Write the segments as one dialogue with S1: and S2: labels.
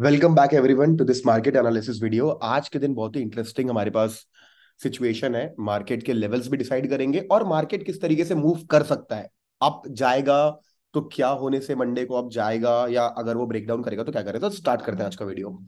S1: Welcome back everyone to this market analysis video. आज के दिन बहुत ही इंटरेस्टिंग हमारे पास सिचुएशन है। मार्केट के लेवल्स भी डिसाइड करेंगे और मार्केट किस तरीके से मूव कर सकता है। अप जाएगा तो क्या होने से मंडे को अप जाएगा, या अगर वो ब्रेक डाउन करेगा तो क्या करेगा। तो स्टार्ट करते हैं आज का वीडियो।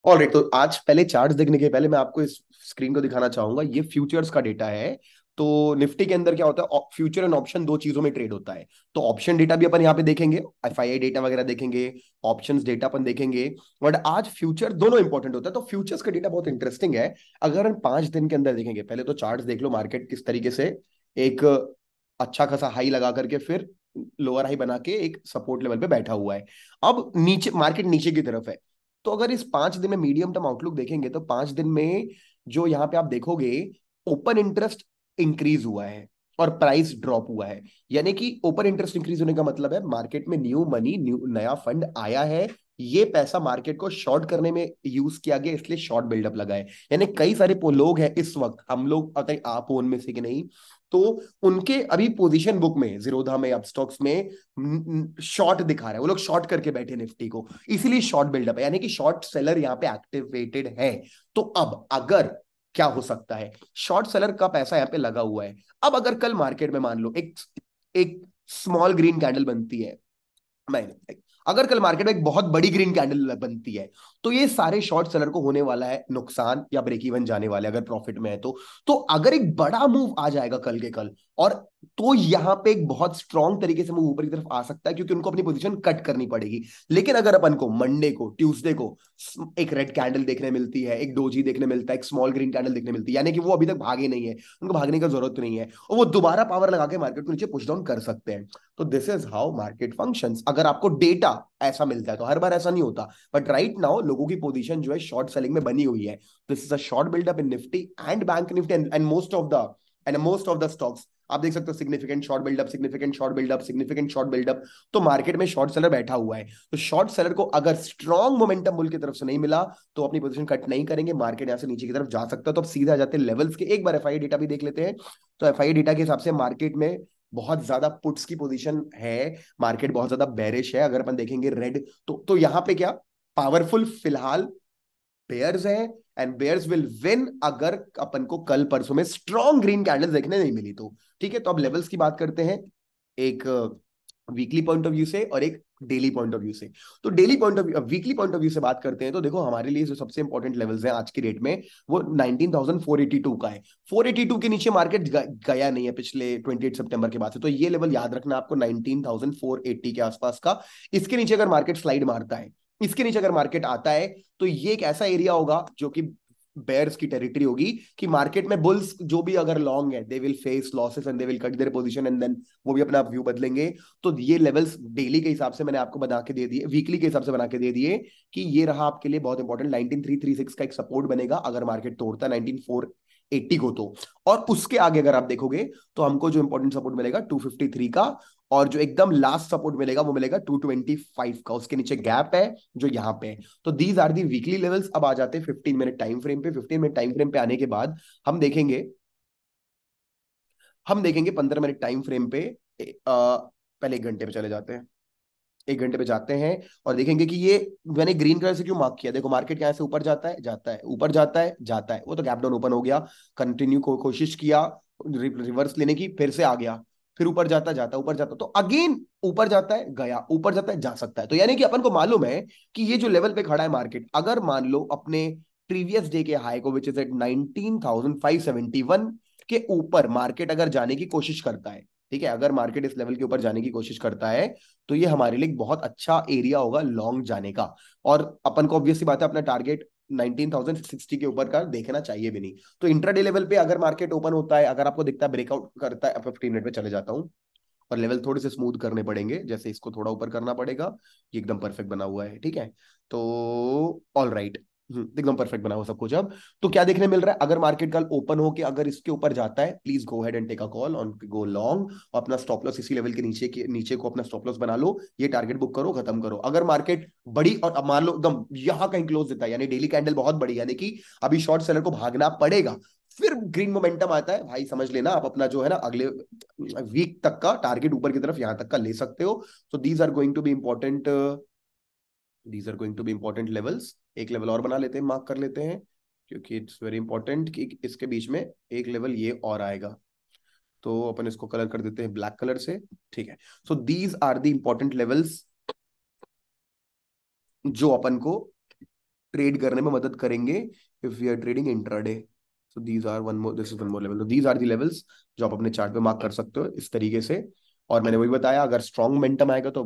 S1: ऑलराइट, तो आज पहले चार्ट्स देखने के पहले मैं आपको इस स्क्रीन को दिखाना चाहूंगा। ये फ्यूचर्स का डेटा है। तो निफ्टी के अंदर क्या होता है, फ्यूचर एंड ऑप्शन दो चीजों में ट्रेड होता है। तो ऑप्शन डेटा भी अपन यहाँ पे देखेंगे, एफआईआई डेटा वगैरह देखेंगे, ऑप्शंस डेटा अपन देखेंगे। बट आज फ्यूचर दोनों इंपॉर्टेंट होता है। तो फ्यूचर्स का डेटा बहुत इंटरेस्टिंग है। अगर हम 5 दिन के अंदर देखेंगे, पहले तो चार्ट देख लो मार्केट किस तरीके से एक अच्छा खासा हाई लगा करके फिर लोअर हाई बना के एक सपोर्ट लेवल पे बैठा हुआ है। अब नीचे मार्केट नीचे की तरफ है। तो अगर इस 5 दिन में मीडियम टर्म आउटलुक देखेंगे तो 5 दिन में जो यहाँ पे आप देखोगे, ओपन इंटरेस्ट इंक्रीज हुआ है और प्राइस ड्रॉप हुआ है। यानी कि ओपन इंटरेस्ट इंक्रीज होने का मतलब है मार्केट में न्यू मनी, न्यू नया फंड आया है। ये पैसा मार्केट को शॉर्ट करने में यूज किया गया, इसलिए शॉर्ट बिल्डअप लगा है। यानी कई सारे लोग हैं इस वक्त, हम लोग पता नहीं आप हो उनमें से कि नहीं, तो उनके अभी पोजीशन बुक में, जीरोधा में, अपस्टॉक्स में शॉर्ट दिखा रहा है। वो लोग शॉर्ट करके बैठे निफ्टी को, इसीलिए शॉर्ट बिल्डअप है। यानी कि शॉर्ट सेलर यहाँ पे एक्टिवेटेड है। तो अब अगर क्या हो सकता है, शॉर्ट सेलर का पैसा यहाँ पे लगा हुआ है। अब अगर कल मार्केट में मान लो एक एक स्मॉल ग्रीन कैंडल बनती है, नहीं, अगर कल मार्केट में एक बहुत बड़ी ग्रीन कैंडल बनती है, तो ये सारे शॉर्ट सेलर को होने वाला है नुकसान, या ब्रेक इवन जाने वाले अगर प्रॉफिट में है तो अगर एक बड़ा मूव आ जाएगा कल के कल, और तो यहां पे एक बहुत स्ट्रॉन्ग तरीके से मूव ऊपर की तरफ आ सकता है, क्योंकि उनको अपनी पोजीशन कट करनी पड़ेगी। लेकिन अगर अपन को मंडे को, ट्यूसडे को एक रेड कैंडल देखने मिलती है, एक डोजी देखने मिलता है, एक स्मॉल ग्रीन कैंडल देखने मिलती है, यानी कि वो अभी तक भागे नहीं है, उनको भागने की जरूरत नहीं है, और वो दोबारा पावर लगा के मार्केट को नीचे पुश डाउन कर सकते हैं। तो this is how market functions. अगर आपको डेटा ऐसा मिलता है, तो हर बार ऐसा नहीं होता, बट राइट नाउ लोगों की पोजीशन जो है शॉर्ट सेलिंग में बनी हुई है। This is a short buildup in Nifty and Bank Nifty and most of the stocks. आप देख सकते हो significant short buildup, significant short buildup, significant short buildup. तो मार्केट में शॉर्ट सेलर बैठा हुआ है। तो शॉर्ट सेलर को अगर स्ट्रॉन्ग मोमेंटम बुल की तरफ से नहीं मिला, तो अपनी पोजीशन कट नहीं करेंगे, मार्केट यहां से नीचे की तरफ जा सकता है। तो अब सीधा आ जाते हैं लेवल्स के। एक बार एफआई डेटा भी देख लेते हैं। तो एफआई डेटा के हिसाब से मार्केट में बहुत ज्यादा पुट्स की पोजीशन है, मार्केट बहुत ज्यादा बेरिश है। अगर अपन देखेंगे रेड, तो यहां पे क्या पावरफुल फिलहाल बेयर्स हैं, एंड बेयर्स विल विन अगर अपन को कल परसों में स्ट्रॉन्ग ग्रीन कैंडल्स देखने नहीं मिली तो। ठीक है, तो अब लेवल्स की बात करते हैं, एक वीकली पॉइंट ऑफ व्यू से और एक डेली पॉइंट ऑफ व्यू से। तो daily point of view, weekly point of view से बात करते हैं, तो देखो हमारे लिए जो सबसे इंपॉर्टेंट लेवल्स हैं आज की डेट में, वो 19,482 का है। 482 के नीचे मार्केट गया नहीं है पिछले 28 सितंबर के बाद से। तो ये लेवल याद रखना आपको, 19,480 के आसपास का। इसके नीचे अगर मार्केट स्लाइड मारता है, इसके नीचे अगर मार्केट आता है, तो ये एक ऐसा एरिया होगा जो कि बेयर्स की टेरिटरी होगी, कि मार्केट में बुल्स जो भी अगर लॉन्ग है, they will face losses and they will cut their position, and then वो भी अपना व्यू बदलेंगे। तो ये लेवल्स डेली के हिसाब से मैंने आपको बना के दे दिए, वीकली के हिसाब से बना के दे दिए, कि ये रहा आपके लिए बहुत इंपॉर्टेंट। 19,336 का एक सपोर्ट बनेगा अगर मार्केट तोड़ता है 19,480 को तो। और उसके आगे अगर आप देखोगे, तो हमको जो इंपॉर्टेंट सपोर्ट मिलेगा 253 का, और जो एकदम लास्ट सपोर्ट मिलेगा वो मिलेगा 225 का। उसके नीचे गैप है जो यहाँ पे है। तो these are the weekly levels. अब आ जाते हैं 15 मिनट टाइम फ्रेम पे। 15 मिनट टाइम फ्रेम पे आने के बाद हम देखेंगे, 15 मिनट टाइम फ्रेम पे पहले 1 घंटे पे चले जाते हैं। 1 घंटे पे जाते हैं और देखेंगे कि ये मैंने ग्रीन कलर से क्यों मार्क किया। देखो मार्केट यहाँ से ऊपर जाता है, जाता है, ऊपर जाता है, जाता है, वो तो गैप डाउन ओपन हो गया, कंटिन्यू कोशिश किया रिवर्स लेने की, फिर से आ गया, फिर ऊपर जाता, जाता, ऊपर जाता, तो अगेन ऊपर जाता है, गया, ऊपर जाता है, जा सकता है। तो यानी कि अपन को मालूम है कि ये जो लेवल पे खड़ा है मार्केट, अगर मान लो अपने प्रीवियस डे के हाई को, विच इज एट 19,571 के ऊपर मार्केट अगर जाने की कोशिश करता है, ठीक है, अगर मार्केट इस लेवल के ऊपर जाने की कोशिश करता है, तो ये हमारे लिए एक बहुत अच्छा एरिया होगा लॉन्ग जाने का। और अपन को ऑब्वियसली बात है अपना टारगेट 19,060 के ऊपर का देखना चाहिए भी नहीं। तो इंट्राडे लेवल पे अगर मार्केट ओपन होता है, अगर आपको दिखता है ब्रेकआउट करता है, 15 मिनट पे चले जाता हूँ, और लेवल थोड़े से स्मूथ करने पड़ेंगे, जैसे इसको थोड़ा ऊपर करना पड़ेगा, ये एकदम परफेक्ट बना हुआ है, ठीक है। तो ऑल राइट, एकदम परफेक्ट बना हुआ सब कुछ। अब तो क्या देखने मिल रहा है, अगर मार्केट कल ओपन हो के अगर इसके ऊपर जाता है, please go head and take a call on, go long, अपना स्टॉप लॉस इसी लेवल के नीचे को अपना स्टॉप लॉस बना लो, ये टारगेट बुक करो, खत्म करो। अगर मार्केट बड़ी और अब मान लो एकदम यहाँ कहीं क्लोज देता है, यानी डेली कैंडल बहुत बड़ी, यानी कि अभी शॉर्ट सेलर को भागना पड़ेगा, फिर ग्रीन मोमेंटम आता है भाई, समझ लेना आप अपना जो है ना अगले वीक तक का टारगेट ऊपर की तरफ यहां तक का ले सकते हो। तो these are going to be important, these are going to be important levels. एक लेवल और बना लेते हैं, मार्क कर लेते हैं, क्योंकि इट्स वेरी इंपॉर्टेंट कि इसके बीच में एक लेवल ये और आएगा। तो अपन इसको कलर कर देते हैं ब्लैक कलर से, ठीक है। So these are the important levels जो अपन को ट्रेड करने में मदद करेंगे if we are trading intraday. So these are one more, this is one more level, these are the levels जो आप अपने चार्ट पे मार्क कर सकते हो इस तरीके से। और मैंने वही बताया, अगर स्ट्रॉन्ग मोमेंटम आएगा तो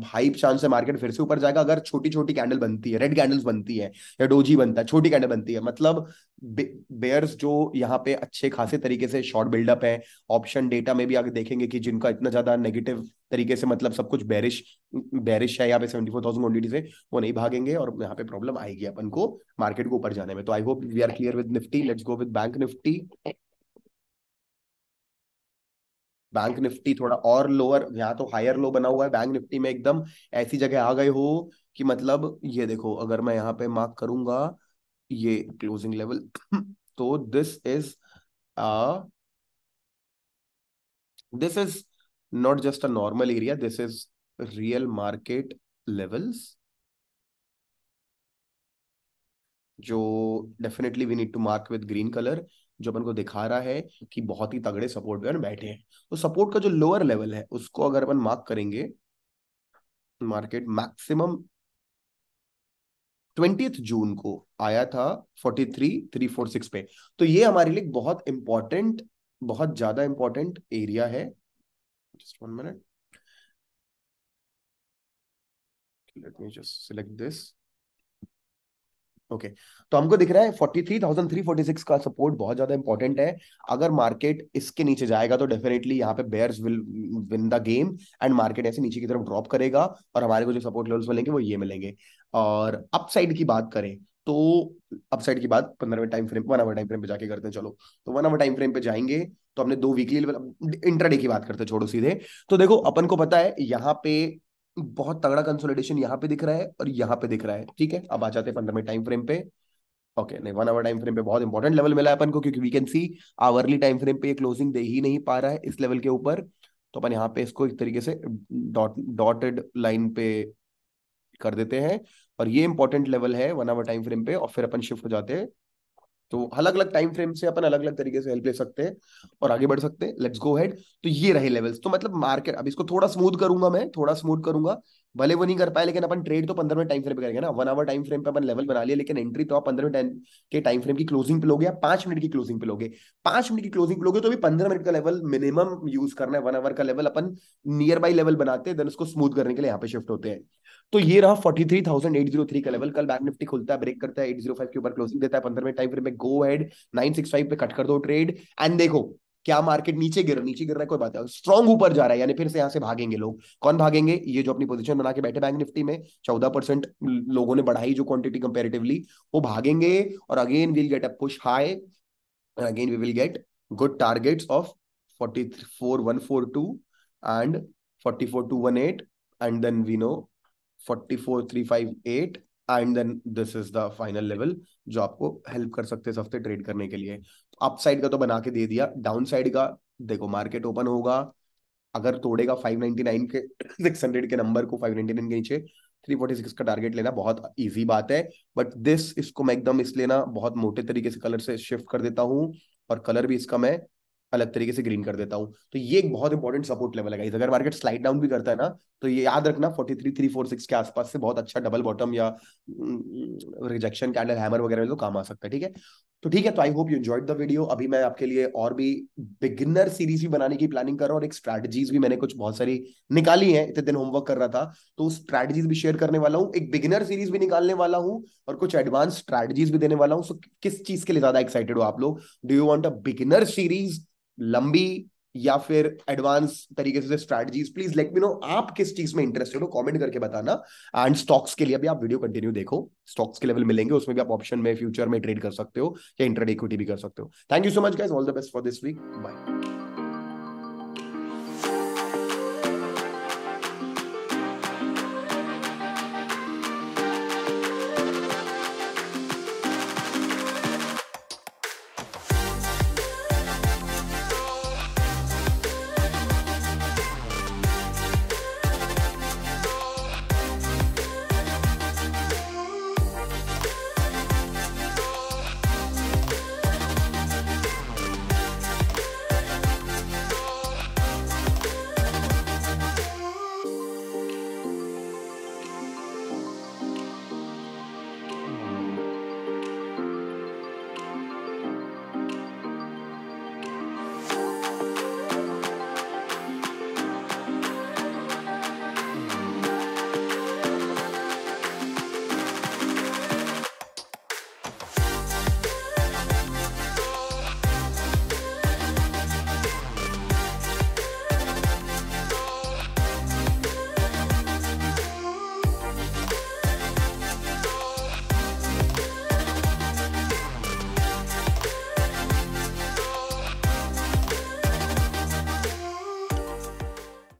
S1: हाई चांस है मार्केट फिर से ऊपर जाएगा। अगर छोटी छोटी कैंडल बनती है, रेड कैंडल्स बनती है, या डोजी बनता है, छोटी कैंडल बनती है, मतलब बेयर्स जो यहाँ पे अच्छे खासे तरीके से शॉर्ट बिल्डअप है। ऑप्शन डेटा में भी आगे देखेंगे कि जिनका इतना ज्यादा नेगेटिव तरीके से मतलब सब कुछ बेरिश बेरिश है यहाँ पे 74,000 क्वांटिटी से, वो नहीं भागेंगे और यहाँ पे प्रॉब्लम आएगी अपन को मार्केट को ऊपर जाने में। तो I hope we are clear with Nifty. Let's go with Bank Nifty. Bank Nifty थोड़ा और लोअर, यहाँ तो हायर लो बना हुआ है बैंक निफ्टी में, एकदम ऐसी जगह आ गए हो कि मतलब ये देखो, अगर मैं यहाँ पे मार्क करूंगा ये क्लोजिंग लेवल तो uh this is not just a normal area, this is real market levels, जो definitely we need to mark with green colour, जो अपन को दिखा रहा है कि बहुत ही तगड़े सपोर्ट पे बैठे हैं। तो सपोर्ट का जो लोअर लेवल है उसको अगर अपन मार्क करेंगे, मार्केट मैक्सिमम 20 जून को आया था 43,346 पे। तो ये हमारे लिए बहुत इंपॉर्टेंट, बहुत ज्यादा इंपॉर्टेंट एरिया है। Just 1 minute, let me just select this. Okay तो हमको दिख रहा है 43,346 का सपोर्ट बहुत ज्यादा इंपॉर्टेंट है। अगर मार्केट इसके नीचे जाएगा तो डेफिनेटली यहाँ पे bears will win the game, and market ऐसे नीचे की तरफ ड्रॉप करेगा और हमारे को जो सपोर्ट लेवल्स मिलेंगे वो ये मिलेंगे। और अपसाइड की बात करें तो अपसाइड की बात 15वें time frame, 1 hour time frame पे जाके करते हैं। चलो तो 1 आवर टाइम फ्रेम पे जाएंगे तो हमने दो वीकली लेवल, इंट्राडे की बात करते हैं छोड़ो सीधे। तो देखो अपन को पता है यहाँ पे बहुत तगड़ा कंसोलिडेशन यहाँ पे दिख रहा है और यहाँ पे दिख रहा है, ठीक है। अब आ जाते हैं 15वें टाइम फ्रेम पे। ओके नहीं, 1 आवर टाइम फ्रेम पे बहुत इंपॉर्टेंट लेवल मिला है अपन को, क्योंकि we can see hourly time frame पे ये क्लोजिंग दे ही नहीं पा रहा है इस लेवल के ऊपर। तो अपन यहाँ पे इसको एक तरीके से डॉटेड लाइन पे कर देते हैं, और ये इंपॉर्टेंट लेवल है 1 आवर टाइम फ्रेम पे। और फिर अपन शिफ्ट हो जाते हैं, तो अलग अलग टाइम फ्रेम से अपन अलग अलग तरीके से हेल्प ले सकते हैं और आगे बढ़ सकते हैं। Let's go head. तो ये रहे लेवल्स। तो मतलब मार्केट, अब इसको थोड़ा स्मूथ करूंगा, मैं थोड़ा स्मूथ करूंगा, भले वो नहीं कर पाए, लेकिन अपन ट्रेड तो 15वें टाइम फ्रेम पे करेंगे ना। 1 आवर टाइम फ्रेम पे अपन लेवल बना लिया, लेकिन एंट्री तो आप 15वें टाइम के टाइम फ्रेम की क्लोजिंग पे लोगे या 5 मिनट की क्लोजिंग पे लोगे। 5 मिनट की क्लोजिंग पे लोगे तो भी 15 मिनट का लेवल मिनिमम यूज करना है। 1 आवर का level upon near by level बनाते हैं, देन उसको स्मूथ करने के लिए यहाँ पे शिफ्ट होते हैं। तो ये रहा 43,803 का लेवल। कल बैंक निफ्टी खुलता है, ब्रेक करता है, 805 के ऊपर क्लोजिंग देता है 15वें टाइम फ्रेम में, गो हेड 965 पे कट कर दो ट्रेड। एंड देखो क्या मार्केट नीचे गिर रहा है, कोई बात है, स्ट्रॉन्ग ऊपर जा रहा है, यानी फिर से यहां से भागेंगे लोग। कौन भागेंगे? ये जो अपनी पोजीशन बना के बैठे बैंक निफ्टी में, 14% लोगों ने बढ़ाई जो क्वांटिटी कंपेरेटिवली, वो भागेंगे। और again we'll get a push high, again we will get good targets of 44,142 and 44,218, and then we know 44,358, and then this is the final level जो आपको हेल्प कर सकते हैं इस हफ्ते ट्रेड करने के लिए। अप साइड का तो बना के दे दिया, डाउन साइड का देखो, मार्केट ओपन होगा, अगर तोड़ेगा 599 के 600 के नंबर को, 599 के नीचे 346 का टारगेट लेना बहुत इजी बात है। बट दिस, इसको मैं एकदम इसलिए ना बहुत मोटे तरीके से कलर से शिफ्ट कर देता हूँ, और कलर भी इसका मैं अलग तरीके से ग्रीन कर देता हूँ। तो ये एक बहुत इंपॉर्टेंट सपोर्ट लेवल है गाइस। अगर मार्केट स्लाइड डाउन भी करता है ना, तो ये याद रखना 43,346 के आसपास से बहुत अच्छा डबल बॉटम या रिजेक्शन कैंडल हैमर वगैरह में तो काम आ सकता है, ठीक है। तो ठीक है, तो I hope you enjoyed the video. अभी मैं आपके लिए और भी बिगिनर सीरीज भी बनाने की प्लानिंग कर रहा हूँ, और एक स्ट्रैटेजीज भी मैंने कुछ बहुत सारी निकाली है, इतने दिन होमवर्क कर रहा था, तो स्ट्रैटेजीज भी शेयर करने वाला हूँ, एक बिगिनर सीरीज भी निकालने वाला हूँ, और कुछ एडवांस स्ट्रैटेजीज भी देने वाला हूँ। सो किस चीज के लिए ज्यादा एक्साइटेड हो आप लोग? Do you want a beginner series लंबी, या फिर एडवांस तरीके से strategies, please let me know आप किस चीज में इंटरेस्टेड हो, कमेंट करके बताना। एंड स्टॉक्स के लिए भी आप वीडियो कंटिन्यू देखो, स्टॉक्स के लेवल मिलेंगे, उसमें भी आप ऑप्शन में फ्यूचर में ट्रेड कर सकते हो या इंट्राडे इक्विटी भी कर सकते हो। Thank you so much guys, all the best for this week, bye.